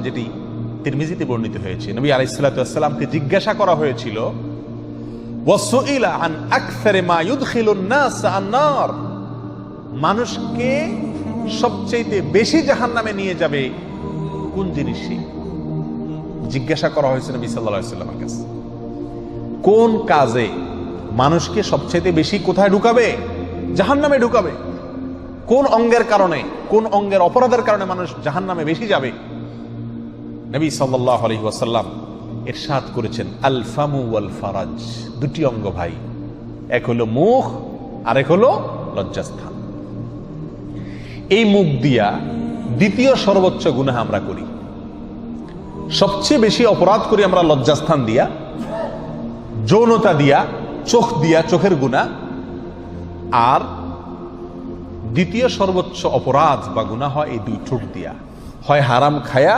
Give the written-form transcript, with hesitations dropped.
যেটি তিরমিজিতে বর্ণিত হয়েছে, নবী আলাইহিস সালাতু ওয়াস সালামকে জিজ্ঞাসা করা হয়েছিল, ওয়াসুইলা আন আকসারি মা ইউদখিলুন নাস আন-নার, মানুষকে সবচেয়ে বেশি জাহান্নামে নিয়ে যাবে কোন জিনিসই? জিজ্ঞাসা করা হয়েছে নবী সাল্লাল্লাহু আলাইহি ওয়াসাল্লামের কাছে, কোন কাজে মানুষকে সবচেয়ে বেশি কোথায় ঢুকাবে? জাহান্নামে ঢুকাবে। কোন অঙ্গের কারণে, কোন অঙ্গের অপরাধের কারণে মানুষ জাহান্নামে বেশি যাবে? নবী সাল্লাল্লাহু আলাইহি ওয়াসাল্লাম ইরশাদ করেছেন, আল ফামু ওয়াল ফারাজ, দুটি অঙ্গ ভাই, এক হলো মুখ আর এক হলো লজ্জাস্থান। এই মুখ দিয়া দ্বিতীয় সর্বোচ্চ গুনাহ আমরা করি, সবচেয়ে বেশি অপরাধ করি আমরা লজ্জাস্থান দিয়া, যৌনতা দিয়া, চোখ দিয়া, চোখের গুনাহ। আর দ্বিতীয় সর্বোচ্চ অপরাধ বা গুনাহ হয় এই দুই ঠোঁট দিয়া, হয় হারাম খায়া